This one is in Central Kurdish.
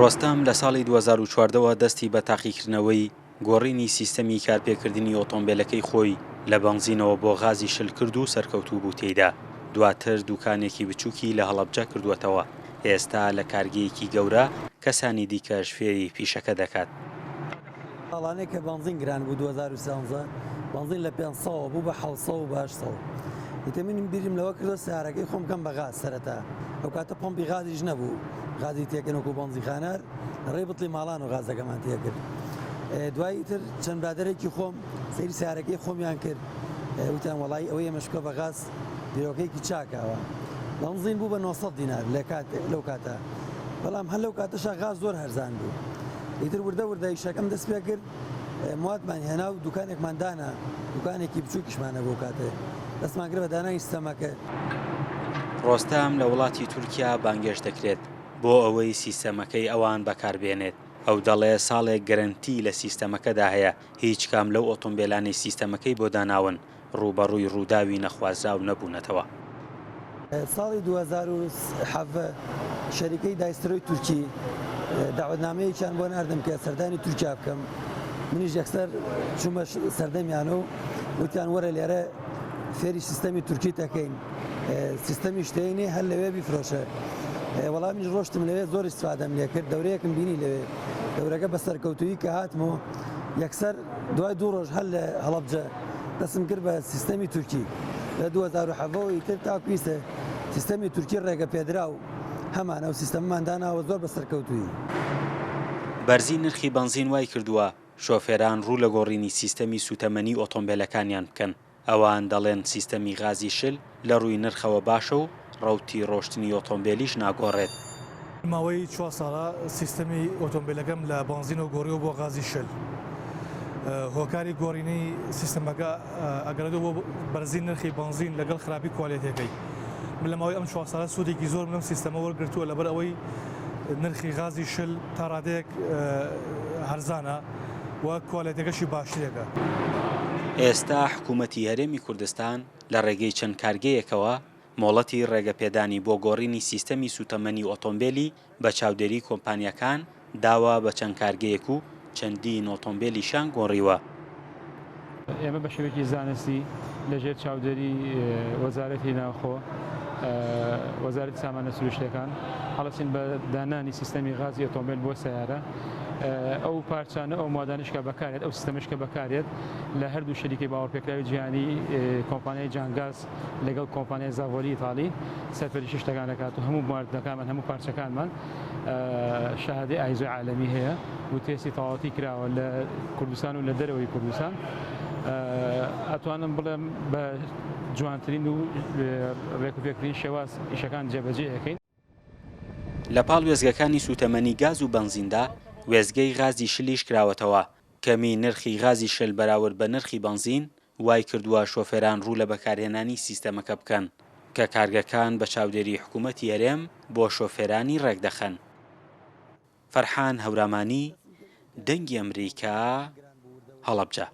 ڕۆستەم لە ساڵی 2014ەوە دەستی بە تاقیکردنەوەی گۆڕینی سیستەمی کارپێکردنی ئۆتۆمبیلەکەی خۆی لە بەنزینەوە بۆ غازی شل کرد و سەرکەوتوو بوو تێیدا. دواتر دوکانێکی بچووکی لە هەڵەبجە کردووەتەوە. ئێستا لە کارگەیەکی گەورە کەسانی دیکەش فێری پیشەکە دەکات. ساڵانەیە کە بەنزین گران بوو 2013 بەنزین لە 500 بوو بە 700 و بە 800. ئیتر من بیرم لەوە کردو سیارەکەی خۆم بکەم بە غاز سەرەتا. ئەو کاتە پۆمپی غازیش نەبوو. غازی تێکەن وەکو بەنزینخانە ڕێ بڵی ماڵان و غازەکەمان تێکرد. دوای ئیتر چەند برادەرێکی خۆم سەیری سیارەکەی خۆمیان کرد. وتیان وەڵی ئەوەی ئێمەشکە بە غاز پیرۆکەیەکی چاکەوە. بەنزین بوو بە 900 دینار لەو کاتە. بەڵام هەر لەو کاتەشا غاز زۆر هەرزان بوو. ئیتر وردە ئیشەکەم دەست پێ کرد. موادمان هێنا و دوکانێکمان دانا، دوکانێکی بچووکیشمانە بۆ کاتێ دەستمان کرد بە دانانی سیستەمەکە. ڕۆستەم لە وڵاتی تورکیا بانگێش دەکرێت بۆ ئەوەی سیستەمەکەی ئەوان بەکاربێنێت. ئەو دەڵێ ساڵێک گەرنتی لە سیستەمەکەدا هەیە، هیچ کام لەو ئۆتۆمبیلانی سیستەمەکەی بۆ داناون ڕوبەڕووی ڕووداوی نەخوازراو نەبوونەتەوە. ساڵی 2007 شەریکەی دایسترۆی تورکی داوەتنامەیەکیان بۆ ناردم کە سەردانی تورکیا بکەم. منیش یەکسەر چوومە سەردەمیانە و وتیان وەرە لێرە فێری سیستەمی تورکی دەکەین، سیستەمی شتێنی هەر لەوێ بیفرۆشە. وەڵامیش ڕۆشتم لەوێ زۆر استفادەم لێ کرد، دەورەیەکم بینی لەوێ دەورەکە بە سەرکەوتویی کە هاتمەوە یەکسەر دوای 2 ڕۆژ هەر لە هەڵەبجە دەستم کرد بە سیستەمی تورکی. لە 2007 ئیتر تاکویسە سیستەمی تورکی ڕێگە پێدرا و هەمانە و سیستەممان داناوە زۆر بە سەرکەوتویی. بەرزی نرخی بەنزین وای کردووە شۆفێران ڕوو لە گۆڕینی سیستەمی سوتەمەنی ئۆتۆمبیلەکانیان بکەن. ئەوان دەڵێن سیستەمی غازی شل لە ڕووی نرخەوە باشە و ڕەوتی ڕۆشتنی ئۆتۆمبیلیش ناگۆڕێت. ماوەی 4 ساڵە سیستەمی ئۆتۆمبیلەکەم لە بەنزین و گۆڕیەوە بۆ غازی شل. هۆکاری گۆڕینەی سیستەمەکە ئەگەڕێتەوە بۆ بەرزی نرخی بەنزین لەگەڵ خراپی کوالیتەکەی. من لە ماوەی ئەم 4 ساڵە سوودێکی زۆر لەم سیستەمە وەرگرتووە لەبەر ئەوەی نرخی غازی شل تا ڕادەیەک هەرزانە و کوالیتەکەشی باشترەکە. ئێستا حکوومەتی هەرێمی کوردستان لە ڕێگەی چەند کارگەیەکەوە مۆڵەتی ڕێگەپێدانی بۆ گۆڕینی سیستەمی سوتەمەنی ئۆتۆمبیلی بە چاودێری کۆمپانیەکان داوا بە چەند کارگەیەک و چەندین ئۆتۆمبیلیشان گۆڕیوە. ئێمە بە شێوەیەکی زانستی لەژێر چاودێری وەزارەتی ناوخۆ وەزارەتی سامانە سروشتەکان هەڵەچین بە دانانی سیستەمی غازی ئۆتۆمبیل بۆ سیارە. ئەو پارچانە ئەو مادانشکە بەکارێت، ئەو سیستەمشکە بەکارێت لە هەردوو شەریکی باوەڕپێکراوی جیهانی کۆمپانیای جانگاز لەگەڵ کۆمپانیای زاڤۆلی ئیتاڵی سەرپەرشتی شتەکان دەکات و هەموو مواردەکانمان هەموو پارچەکانمان شەهادەی ئایزۆی عالەمی هەیە و تێستی تەواوەتی کراوە لە کوردستان و لە دەرەوەی کوردستان. ئەتوانم بڵێم بە جوانترین و ڕێکوپێکترین شێواز ئیشەکان جێبەجێ دەکەین. لە پاڵ وێزگەکانی سوتەمەنی گاز و بەنزیندا وێزگەی غازی شلیش کراوەتەوە. کەمی نرخی غازی شل بەراورد بە نرخی بەنزین وای کردووە شۆفێران ڕوو لە بەکارهێنانی سیستەمەکە بکەن کە کارگەکان بە چاودێری حکوومەتی هەرێم بۆ شۆفێرانی ڕێکدەخەن. فەرحان هەورامانی، دەنگی ئەمریکا، هەڵەبجە.